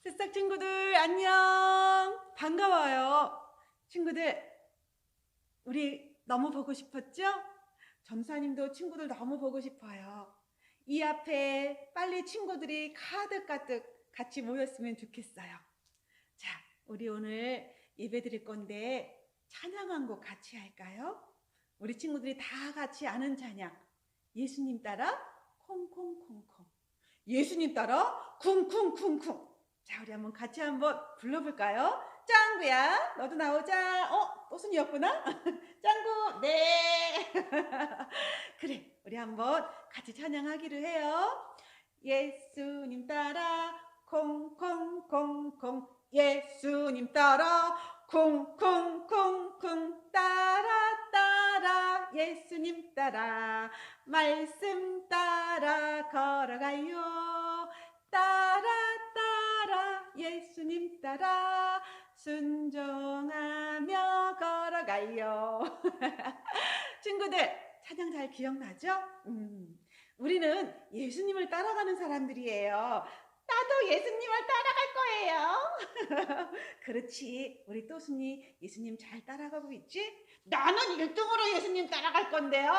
새싹 친구들 안녕. 반가워요. 친구들, 우리 너무 보고 싶었죠? 전사님도 친구들 너무 보고 싶어요. 이 앞에 빨리 친구들이 가득가득 같이 모였으면 좋겠어요. 자, 우리 오늘 예배 드릴 건데 찬양 한 곡 같이 할까요? 우리 친구들이 다 같이 아는 찬양. 예수님 따라 콩콩콩콩. 예수님 따라 쿵쿵쿵쿵. 자, 우리 한번 같이 한번 불러볼까요? 짱구야, 너도 나오자. 또순이었구나. 짱구, 네. 그래, 우리 한번 같이 찬양하기로 해요. 예수님 따라 콩콩콩콩. 예수님 따라 콩콩콩콩. 따라 예수님 따라 말씀 따라 걸어가요. 따라 예수님 따라 순종하며 걸어가요. 친구들, 찬양 잘 기억나죠? 우리는 예수님을 따라가는 사람들이에요. 나도 예수님을 따라갈 거예요. 그렇지. 우리 또순이 예수님 잘 따라가고 있지? 나는 1등으로 예수님 따라갈 건데요.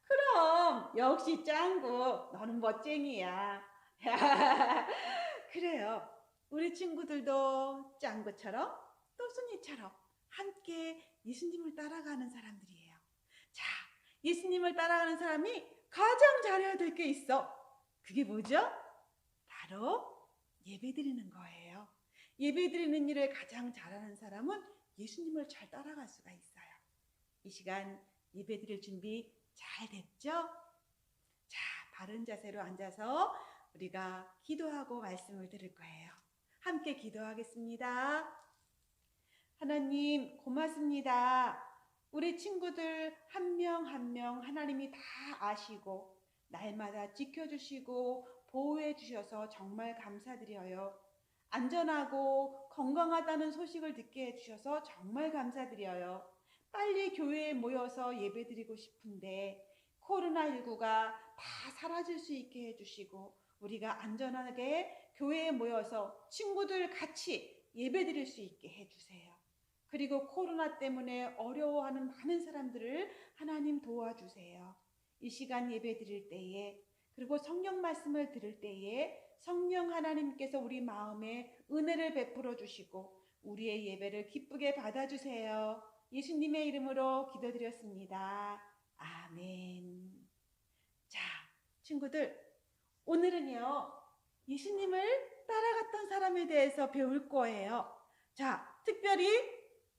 그럼 역시 짱구, 너는 멋쟁이야. 그래요. 우리 친구들도 짱구처럼 또순이처럼 함께 예수님을 따라가는 사람들이에요. 자, 예수님을 따라가는 사람이 가장 잘해야 될 게 있어. 그게 뭐죠? 바로 예배드리는 거예요. 예배드리는 일을 가장 잘하는 사람은 예수님을 잘 따라갈 수가 있어요. 이 시간 예배드릴 준비 잘 됐죠? 자, 바른 자세로 앉아서 우리가 기도하고 말씀을 들을 거예요. 함께 기도하겠습니다. 하나님 고맙습니다. 우리 친구들 한 명 한 명 하나님이 다 아시고 날마다 지켜주시고 보호해 주셔서 정말 감사드려요. 안전하고 건강하다는 소식을 듣게 해주셔서 정말 감사드려요. 빨리 교회에 모여서 예배드리고 싶은데 코로나19가 다 사라질 수 있게 해주시고 우리가 안전하게 교회에 모여서 친구들 같이 예배드릴 수 있게 해주세요. 그리고 코로나 때문에 어려워하는 많은 사람들을 하나님 도와주세요. 이 시간 예배 드릴 때에 그리고 성경 말씀을 들을 때에 성령 하나님께서 우리 마음에 은혜를 베풀어 주시고 우리의 예배를 기쁘게 받아주세요. 예수님의 이름으로 기도드렸습니다. 아멘. 자, 친구들, 오늘은요 예수님을 따라갔던 사람에 대해서 배울 거예요. 자, 특별히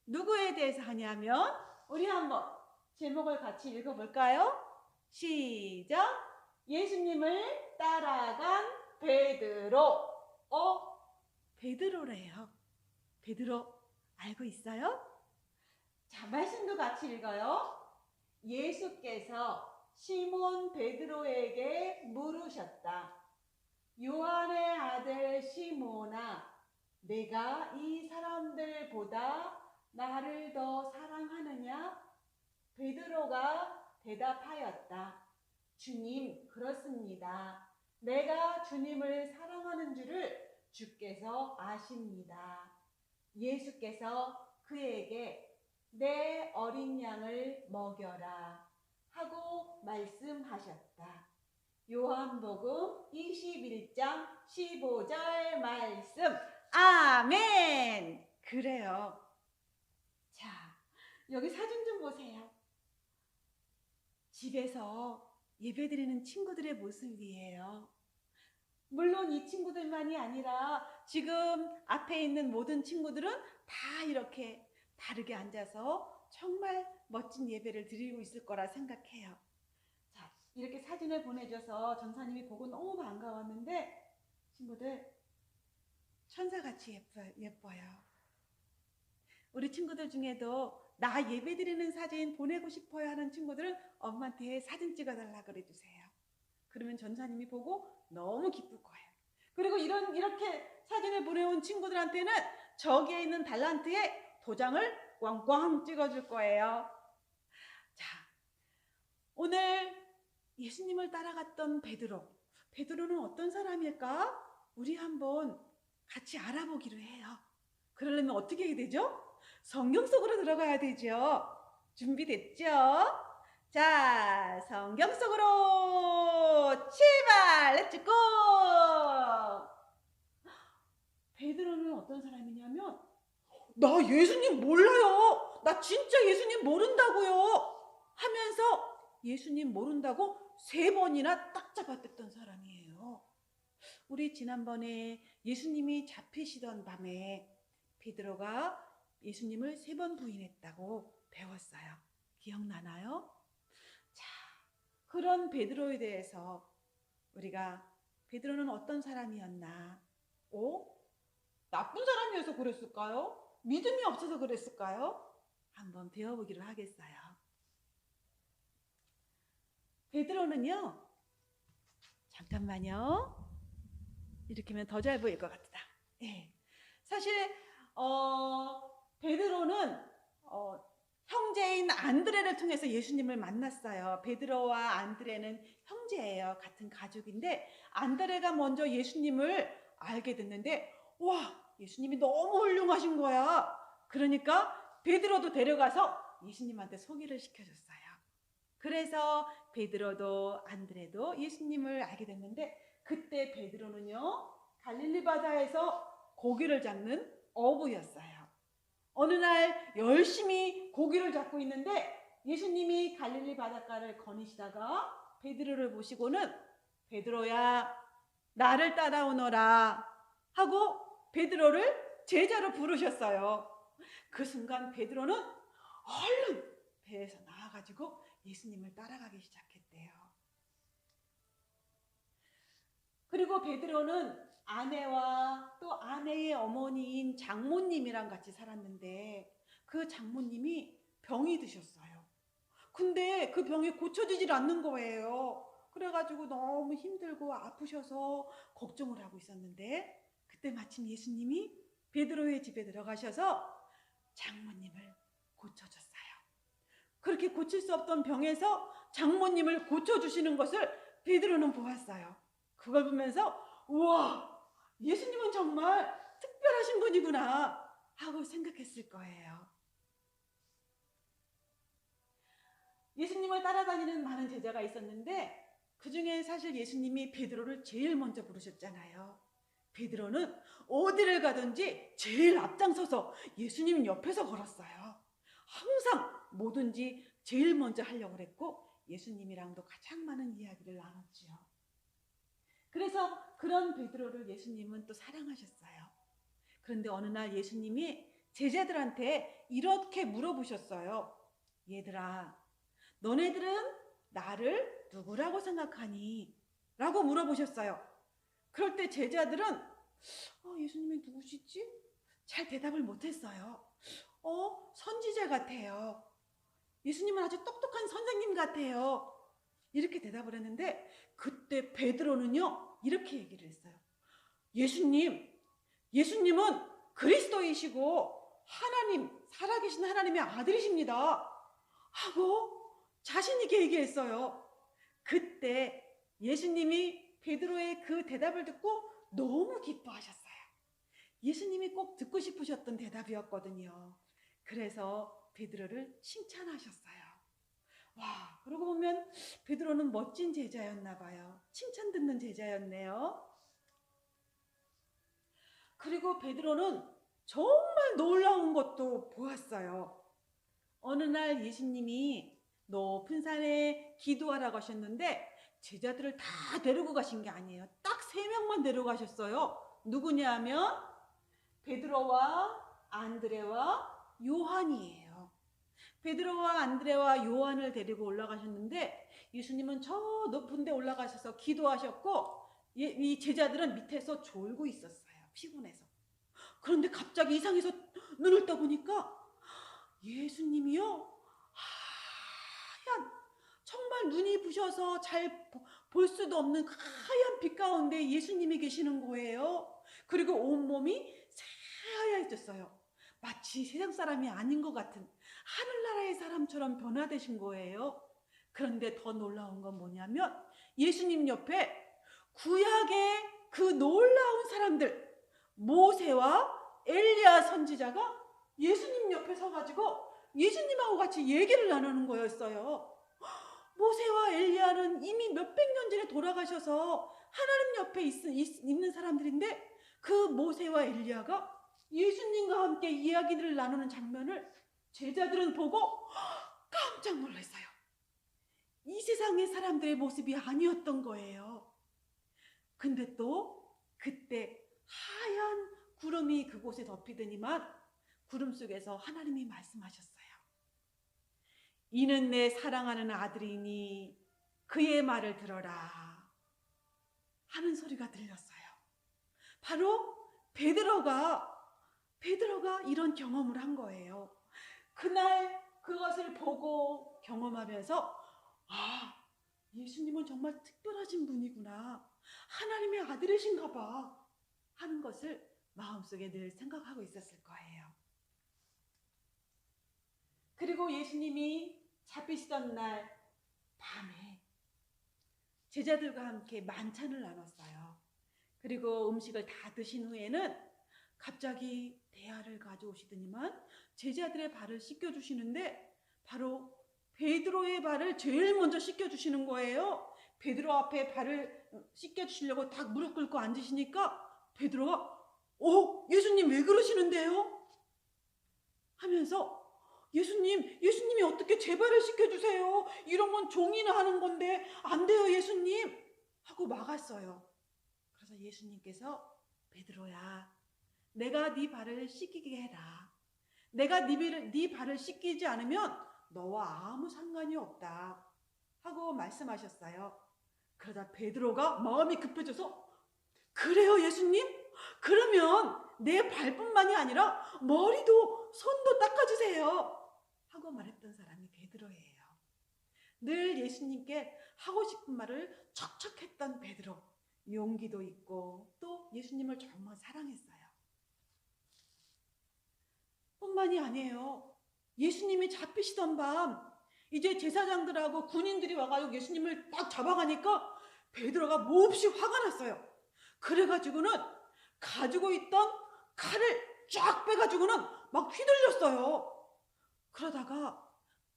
누구에 대해서 하냐면 우리 한번 제목을 같이 읽어볼까요? 시작! 예수님을 따라간 베드로. 베드로래요. 베드로 알고 있어요? 자, 말씀도 같이 읽어요. 예수께서 시몬 베드로에게 물으셨다. 요한의 아들 시몬아, 내가 이 사람들보다 나를 더 사랑하느냐? 베드로가 대답하였다. 주님, 그렇습니다. 내가 주님을 사랑하는 줄을 주께서 아십니다. 예수께서 그에게 내 어린 양을 먹여라 하고 말씀하셨다. 요한복음 21장 15절 말씀. 아멘. 그래요. 자, 여기 사진 좀 보세요. 집에서 예배드리는 친구들의 모습이에요. 물론 이 친구들만이 아니라 지금 앞에 있는 모든 친구들은 다 이렇게 바르게 앉아서 정말 멋진 예배를 드리고 있을 거라 생각해요. 자, 이렇게 사진을 보내줘서 전사님이 보고 너무 반가웠는데 친구들 천사같이 예뻐요. 우리 친구들 중에도 나 예배드리는 사진 보내고 싶어요 하는 친구들은 엄마한테 사진 찍어달라 그래주세요. 그러면 전사님이 보고 너무 기쁠 거예요. 그리고 이렇게 사진을 보내온 친구들한테는 저기에 있는 달란트에 도장을 꽝꽝 찍어줄 거예요. 자, 오늘 예수님을 따라갔던 베드로는 어떤 사람일까? 우리 한번 같이 알아보기로 해요. 그러려면 어떻게 해야 되죠? 성경 속으로 들어가야 되죠. 준비됐죠? 자, 성경 속으로 출발! 렛츠고! 베드로는 어떤 사람이냐면 나 예수님 몰라요. 나 진짜 예수님 모른다고요. 하면서 예수님 모른다고 3번이나 딱 잡아댔던 사람이에요. 우리 지난번에 예수님이 잡히시던 밤에 베드로가 예수님을 3번 부인했다고 배웠어요. 기억나나요? 자, 그런 베드로에 대해서 우리가 베드로는 어떤 사람이었나? 나쁜 사람이어서 그랬을까요? 믿음이 없어서 그랬을까요? 한번 배워보기로 하겠어요. 베드로는요, 잠깐만요. 이렇게 하면 더 잘 보일 것 같다. 네. 사실 베드로는 형제인 안드레를 통해서 예수님을 만났어요. 베드로와 안드레는 형제예요. 같은 가족인데 안드레가 먼저 예수님을 알게 됐는데 와, 예수님이 너무 훌륭하신 거야. 그러니까 베드로도 데려가서 예수님한테 소개를 시켜줬어요. 그래서 베드로도 안드레도 예수님을 알게 됐는데 그때 베드로는요, 갈릴리 바다에서 고기를 잡는 어부였어요. 어느 날 열심히 고기를 잡고 있는데 예수님이 갈릴리 바닷가를 거니시다가 베드로를 보시고는 베드로야, 나를 따라오너라 하고 베드로를 제자로 부르셨어요. 그 순간 베드로는 얼른 배에서 나와가지고 예수님을 따라가기 시작했대요. 그리고 베드로는 아내와 또 아내의 어머니인 장모님이랑 같이 살았는데 그 장모님이 병이 드셨어요. 근데 그 병이 고쳐지질 않는 거예요. 그래가지고 너무 힘들고 아프셔서 걱정을 하고 있었는데 그때 마침 예수님이 베드로의 집에 들어가셔서 장모님을 고쳐줬어요. 그렇게 고칠 수 없던 병에서 장모님을 고쳐주시는 것을 베드로는 보았어요. 그걸 보면서 우와, 예수님은 정말 특별하신 분이구나 하고 생각했을 거예요. 예수님을 따라다니는 많은 제자가 있었는데 그 중에 사실 예수님이 베드로를 제일 먼저 부르셨잖아요. 베드로는 어디를 가든지 제일 앞장서서 예수님 옆에서 걸었어요. 항상 뭐든지 제일 먼저 하려고 했고 예수님이랑도 가장 많은 이야기를 나눴지요. 그래서 그런 베드로를 예수님은 또 사랑하셨어요. 그런데 어느 날 예수님이 제자들한테 이렇게 물어보셨어요. 얘들아, 너네들은 나를 누구라고 생각하니? 라고 물어보셨어요. 그럴 때 제자들은 예수님이 누구시지? 잘 대답을 못했어요. 선지자 같아요. 예수님은 아주 똑똑한 선생님 같아요. 이렇게 대답을 했는데 그때 베드로는요 이렇게 얘기를 했어요. 예수님은 그리스도이시고 하나님, 살아계신 하나님의 아들이십니다 하고 자신 있게 얘기했어요. 그때 예수님이 베드로의 그 대답을 듣고 너무 기뻐하셨어요. 예수님이 꼭 듣고 싶으셨던 대답이었거든요. 그래서 베드로를 칭찬하셨어요. 와, 그러고 보면 베드로는 멋진 제자였나 봐요. 칭찬 듣는 제자였네요. 그리고 베드로는 정말 놀라운 것도 보았어요. 어느 날 예수님이 높은 산에 기도하라고 하셨는데 제자들을 다 데리고 가신 게 아니에요. 딱 3명만 데려가셨어요. 누구냐 하면 베드로와 안드레와 요한이에요. 베드로와 안드레와 요한을 데리고 올라가셨는데 예수님은 저 높은 데 올라가셔서 기도하셨고 이 제자들은 밑에서 졸고 있었어요. 피곤해서. 그런데 갑자기 이상해서 눈을 떠보니까 예수님이요 하얀, 정말 눈이 부셔서 잘 볼 수도 없는 하얀 빛 가운데 예수님이 계시는 거예요. 그리고 온몸이 새하얘졌어요. 마치 세상 사람이 아닌 것 같은 하늘나라의 사람처럼 변화되신 거예요. 그런데 더 놀라운 건 뭐냐면 예수님 옆에 구약의 그 놀라운 사람들, 모세와 엘리야 선지자가 예수님 옆에 서가지고 예수님하고 같이 얘기를 나누는 거였어요. 모세와 엘리야는 이미 몇백 년 전에 돌아가셔서 하나님 옆에 있는 사람들인데 그 모세와 엘리야가 예수님과 함께 이야기를 나누는 장면을 제자들은 보고 깜짝 놀랐어요. 이 세상의 사람들의 모습이 아니었던 거예요. 근데 또 그때 하얀 구름이 그곳에 덮이더니만 구름 속에서 하나님이 말씀하셨어요. 이는 내 사랑하는 아들이니 그의 말을 들어라 하는 소리가 들렸어요. 바로 베드로가 이런 경험을 한 거예요. 그날 그것을 보고 경험하면서 예수님은 정말 특별하신 분이구나, 하나님의 아들이신가 봐 하는 것을 마음속에 늘 생각하고 있었을 거예요. 그리고 예수님이 잡히시던 날 밤에 제자들과 함께 만찬을 나눴어요. 그리고 음식을 다 드신 후에는 갑자기 대야를 가져오시더니만 제자들의 발을 씻겨주시는데 바로 베드로의 발을 제일 먼저 씻겨주시는 거예요. 베드로 앞에 발을 씻겨주시려고 딱 무릎 꿇고 앉으시니까 베드로가 예수님 왜 그러시는데요? 하면서 예수님이 어떻게 제 발을 씻겨주세요? 이런 건 종이나 하는 건데 안 돼요 예수님 하고 막았어요. 그래서 예수님께서 베드로야, 내가 네 발을 씻기게 해라. 내가 네 발을 씻기지 않으면 너와 아무 상관이 없다 하고 말씀하셨어요. 그러다 베드로가 마음이 급해져서 그래요 예수님? 그러면 내 발뿐만이 아니라 머리도 손도 닦아주세요 하고 말했던 사람이 베드로예요. 늘 예수님께 하고 싶은 말을 척척 했던 베드로, 용기도 있고 또 예수님을 정말 사랑했어요. 뿐만이 아니에요. 예수님이 잡히시던 밤 이제 제사장들하고 군인들이 와가지고 예수님을 딱 잡아가니까 베드로가 몹시 화가 났어요. 그래가지고는 가지고 있던 칼을 쫙 빼가지고는 막 휘둘렸어요. 그러다가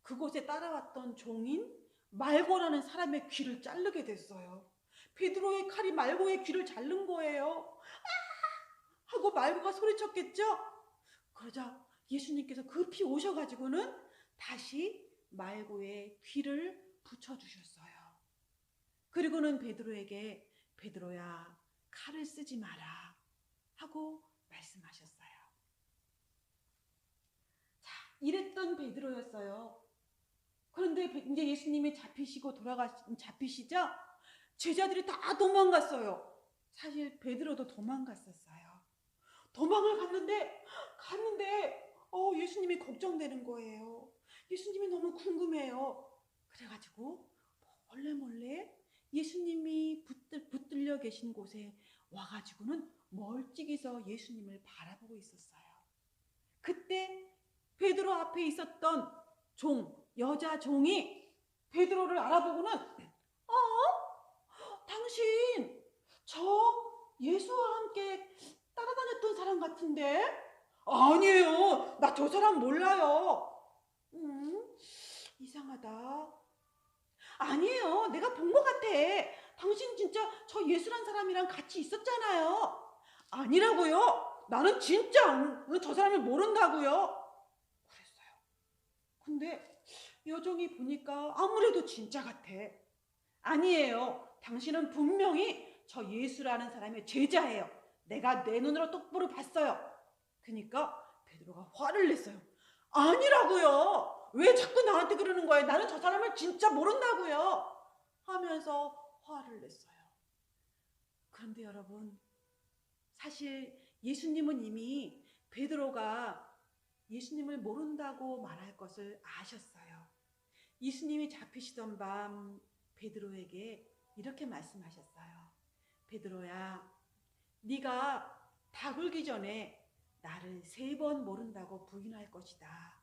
그곳에 따라왔던 종인 말고라는 사람의 귀를 자르게 됐어요. 베드로의 칼이 말고의 귀를 자른 거예요. 하고 말고가 소리쳤겠죠? 그러자 예수님께서 급히 오셔가지고는 다시 말고의 귀를 붙여주셨어요. 그리고는 베드로에게 베드로야, 칼을 쓰지 마라 하고 말씀하셨어요. 자, 이랬던 베드로였어요. 그런데 이제 예수님이 잡히시죠? 제자들이 다 도망갔어요. 사실 베드로도 도망갔었어요. 도망을 갔는데 예수님이 걱정되는 거예요. 예수님이 너무 궁금해요. 그래가지고 몰래 예수님이 붙들려 계신 곳에 와가지고는 멀찍이서 예수님을 바라보고 있었어요. 그때 베드로 앞에 있었던 여자 종이 베드로를 알아보고는 당신 저 예수와 함께 따라다녔던 사람 같은데? 아니에요, 나 저 사람 몰라요. 이상하다. 아니에요, 내가 본 것 같아. 당신 진짜 저 예수란 사람이랑 같이 있었잖아요. 아니라고요, 나는 진짜 저 사람을 모른다고요. 그랬어요. 근데 여종이 보니까 아무래도 진짜 같아. 아니에요, 당신은 분명히 저 예수라는 사람의 제자예요. 내가 내 눈으로 똑바로 봤어요. 그러니까 베드로가 화를 냈어요. 아니라고요, 왜 자꾸 나한테 그러는 거예요? 나는 저 사람을 진짜 모른다고요 하면서 화를 냈어요. 그런데 여러분, 사실 예수님은 이미 베드로가 예수님을 모른다고 말할 것을 아셨어요. 예수님이 잡히시던 밤 베드로에게 이렇게 말씀하셨어요. 베드로야, 네가 다 굴기 전에 나를 3번 모른다고 부인할 것이다.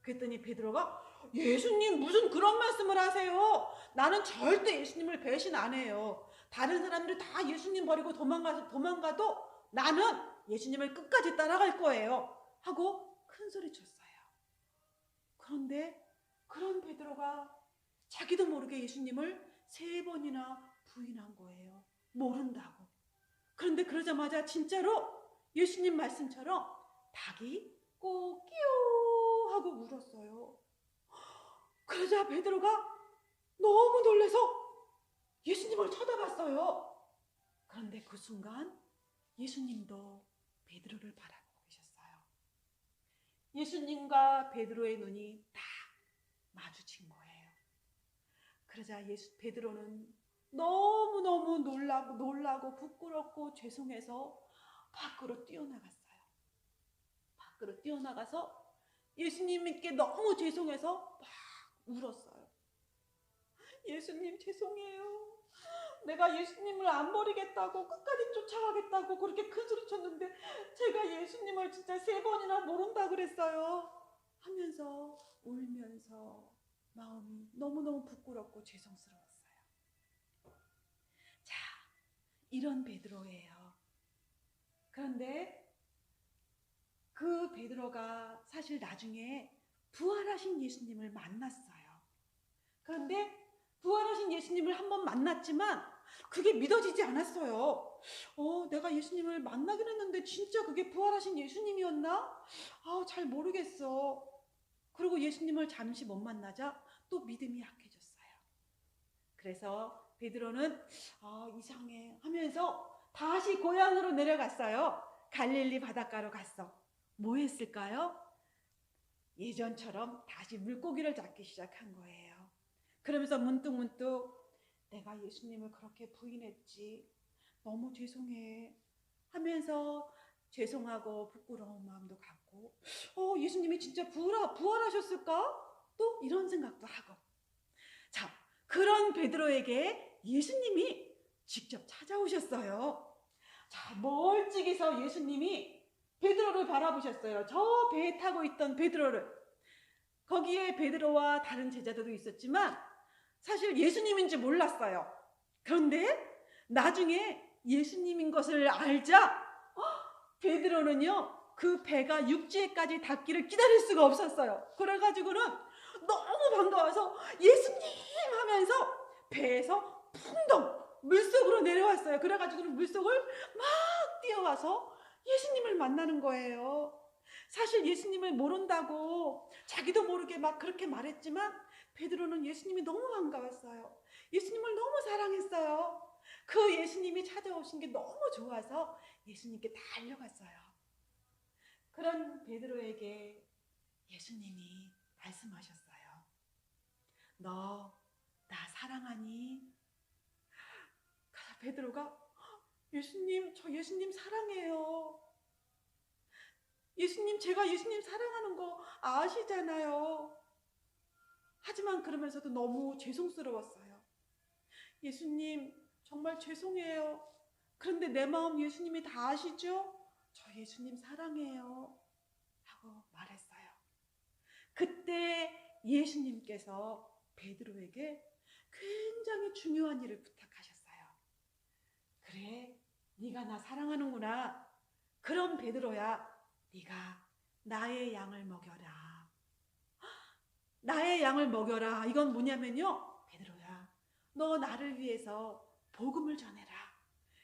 그랬더니 베드로가 예수님 무슨 그런 말씀을 하세요? 나는 절대 예수님을 배신 안 해요. 다른 사람들이 다 예수님 버리고 도망가도 나는 예수님을 끝까지 따라갈 거예요 하고 큰 소리 쳤어요. 그런데 그런 베드로가 자기도 모르게 예수님을 3번이나 부인한 거예요. 모른다고. 그런데 그러자마자 진짜로 예수님 말씀처럼 닭이 꼬끼요 하고 울었어요. 그러자 베드로가 너무 놀라서 예수님을 쳐다봤어요. 그런데 그 순간 예수님도 베드로를 바라보고 계셨어요. 예수님과 베드로의 눈이 딱 마주친 거예요. 그러자 베드로는 너무너무 놀라고 부끄럽고 죄송해서 밖으로 뛰어나갔어요. 밖으로 뛰어나가서 예수님께 너무 죄송해서 막 울었어요. 예수님 죄송해요. 내가 예수님을 안 버리겠다고 끝까지 쫓아가겠다고 그렇게 큰 소리 쳤는데 제가 예수님을 진짜 3번이나 모른다 그랬어요 하면서 울면서 마음이 너무너무 부끄럽고 죄송스러웠어요. 자, 이런 베드로예요. 그런데 그 베드로가 사실 나중에 부활하신 예수님을 만났어요. 그런데 부활하신 예수님을 한번 만났지만 그게 믿어지지 않았어요. 내가 예수님을 만나긴 했는데 진짜 그게 부활하신 예수님이었나? 잘 모르겠어. 그리고 예수님을 잠시 못 만나자 또 믿음이 약해졌어요. 그래서 베드로는 이상해 하면서 다시 고향으로 내려갔어요. 갈릴리 바닷가로 갔어. 뭐 했을까요? 예전처럼 다시 물고기를 잡기 시작한 거예요. 그러면서 문득문득 내가 예수님을 그렇게 부인했지. 너무 죄송해 하면서 죄송하고 부끄러운 마음도 갖고 예수님이 진짜 부활하셨을까? 또 이런 생각도 하고. 자, 그런 베드로에게 예수님이 직접 찾아오셨어요. 자, 멀찍이서 예수님이 베드로를 바라보셨어요. 저 배에 타고 있던 베드로를. 거기에 베드로와 다른 제자들도 있었지만 사실 예수님인지 몰랐어요. 그런데 나중에 예수님인 것을 알자 베드로는요 그 배가 육지에까지 닿기를 기다릴 수가 없었어요. 그래가지고는 너무 반가워서 예수님 하면서 배에서 풍덩 물속으로 내려왔어요. 그래가지고는 물속을 막 뛰어와서 예수님을 만나는 거예요. 사실 예수님을 모른다고 자기도 모르게 막 그렇게 말했지만 베드로는 예수님이 너무 반가웠어요. 예수님을 너무 사랑했어요. 그 예수님이 찾아오신 게 너무 좋아서 예수님께 달려갔어요. 그런 베드로에게 예수님이 말씀하셨어요. 너 나 사랑하니? 베드로가 예수님, 저 예수님 사랑해요. 예수님, 제가 예수님 사랑하는 거 아시잖아요. 하지만 그러면서도 너무 죄송스러웠어요. 예수님, 정말 죄송해요. 그런데 내 마음 예수님이 다 아시죠? 저 예수님 사랑해요. 하고 말했어요. 그때 예수님께서 베드로에게 굉장히 중요한 일을 부탁하셨어요. 그래, 네가 나 사랑하는구나. 그럼 베드로야, 네가 나의 양을 먹여라. 나의 양을 먹여라. 이건 뭐냐면요, 베드로야, 너 나를 위해서 복음을 전해라.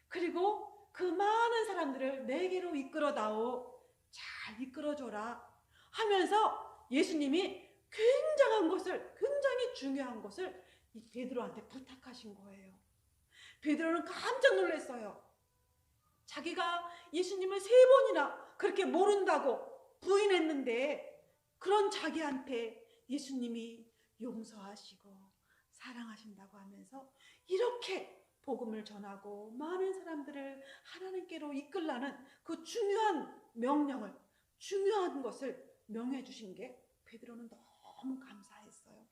그리고 그 많은 사람들을 내게로 이끌어다오. 잘 이끌어줘라 하면서 예수님이 굉장히 중요한 것을 이 베드로한테 부탁하신 거예요. 베드로는 깜짝 놀랐어요. 자기가 예수님을 3번이나 그렇게 모른다고 부인했는데 그런 자기한테 예수님이 용서하시고 사랑하신다고 하면서 이렇게 복음을 전하고 많은 사람들을 하나님께로 이끌라는 그 중요한 명령을, 중요한 것을 명해 주신 게 베드로는 너무 감사했어요.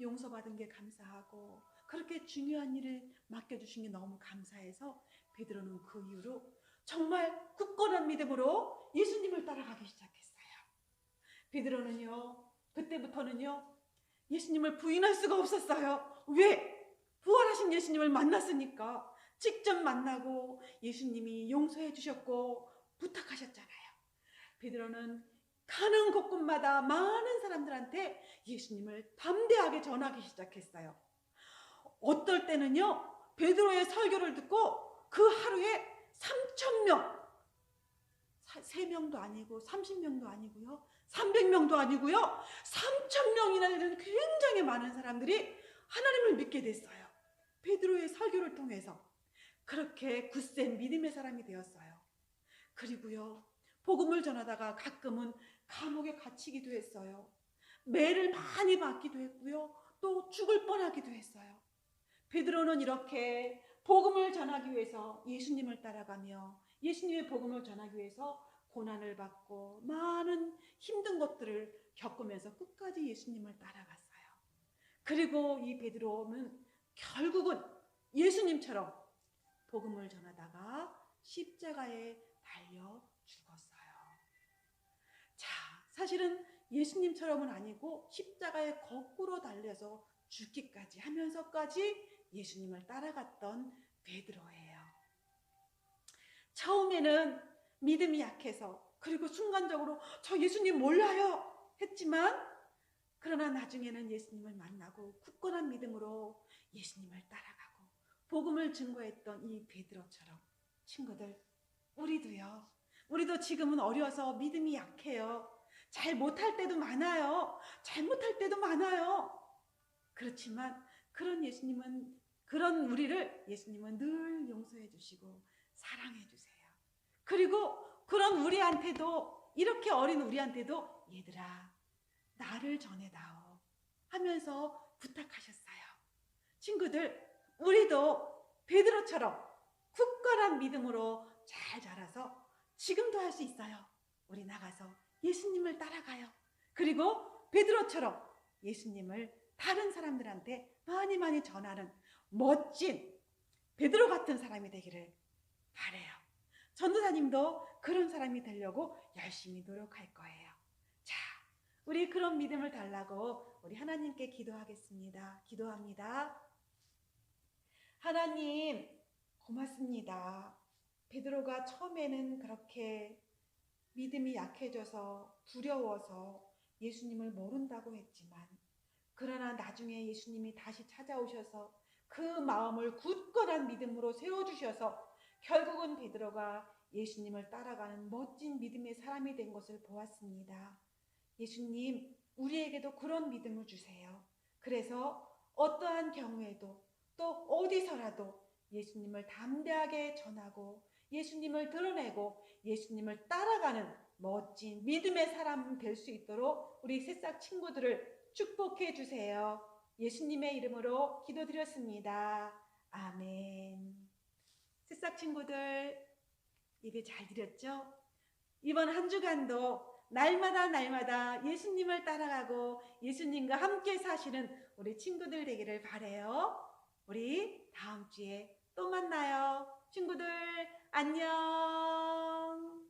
용서받은 게 감사하고 그렇게 중요한 일을 맡겨주신 게 너무 감사해서 베드로는 그 이후로 정말 굳건한 믿음으로 예수님을 따라가기 시작했어요. 베드로는요, 그때부터는요, 예수님을 부인할 수가 없었어요. 왜? 부활하신 예수님을 만났으니까. 직접 만나고 예수님이 용서해 주셨고 부탁하셨잖아요. 베드로는 가는 곳곳마다 많은 사람들한테 예수님을 담대하게 전하기 시작했어요. 어떨 때는요, 베드로의 설교를 듣고 그 하루에 3,000명, 3명도 아니고 30명도 아니고요, 300명도 아니고요, 3,000명이나 되는 굉장히 많은 사람들이 하나님을 믿게 됐어요. 베드로의 설교를 통해서. 그렇게 굳센 믿음의 사람이 되었어요. 그리고요, 복음을 전하다가 가끔은 감옥에 갇히기도 했어요. 매를 많이 받기도 했고요, 또 죽을 뻔하기도 했어요. 베드로는 이렇게 복음을 전하기 위해서 예수님을 따라가며 예수님의 복음을 전하기 위해서 고난을 받고 많은 힘든 것들을 겪으면서 끝까지 예수님을 따라갔어요. 그리고 이 베드로는 결국은 예수님처럼 복음을 전하다가 십자가에 달려 죽었어요. 자, 사실은 예수님처럼은 아니고 십자가에 거꾸로 달려서 죽기까지 하면서까지 예수님을 따라갔던 베드로예요. 처음에는 믿음이 약해서, 그리고 순간적으로 저 예수님 몰라요 했지만, 그러나 나중에는 예수님을 만나고 굳건한 믿음으로 예수님을 따라가고 복음을 증거했던 이 베드로처럼, 친구들, 우리도 지금은 어려서 믿음이 약해요. 잘 못할 때도 많아요. 잘못할 때도 많아요. 그렇지만 그런 우리를 예수님은 늘 용서해 주시고 사랑해 주세요. 그리고 그런 우리한테도, 이렇게 어린 우리한테도 얘들아, 나를 전해다오 하면서 부탁하셨어요. 친구들, 우리도 베드로처럼 굳건한 믿음으로 잘 자라서 지금도 할 수 있어요. 우리 나가서 예수님을 따라가요. 그리고 베드로처럼 예수님을 다른 사람들한테 많이 전하는 멋진 베드로 같은 사람이 되기를 바라요. 전도사님도 그런 사람이 되려고 열심히 노력할 거예요. 자, 우리 그런 믿음을 달라고 우리 하나님께 기도하겠습니다. 기도합니다. 하나님, 고맙습니다. 베드로가 처음에는 그렇게 믿음이 약해져서 두려워서 예수님을 모른다고 했지만, 그러나 나중에 예수님이 다시 찾아오셔서 그 마음을 굳건한 믿음으로 세워주셔서 결국은 베드로가 예수님을 따라가는 멋진 믿음의 사람이 된 것을 보았습니다. 예수님, 우리에게도 그런 믿음을 주세요. 그래서 어떠한 경우에도 또 어디서라도 예수님을 담대하게 전하고 예수님을 드러내고 예수님을 따라가는 멋진 믿음의 사람 될 수 있도록 우리 새싹 친구들을 축복해 주세요. 예수님의 이름으로 기도드렸습니다. 아멘. 새싹 친구들, 예배 잘 드렸죠? 이번 한 주간도 날마다 예수님을 따라가고 예수님과 함께 사시는 우리 친구들 되기를 바라요. 우리 다음 주에 또 만나요. 친구들, 안녕.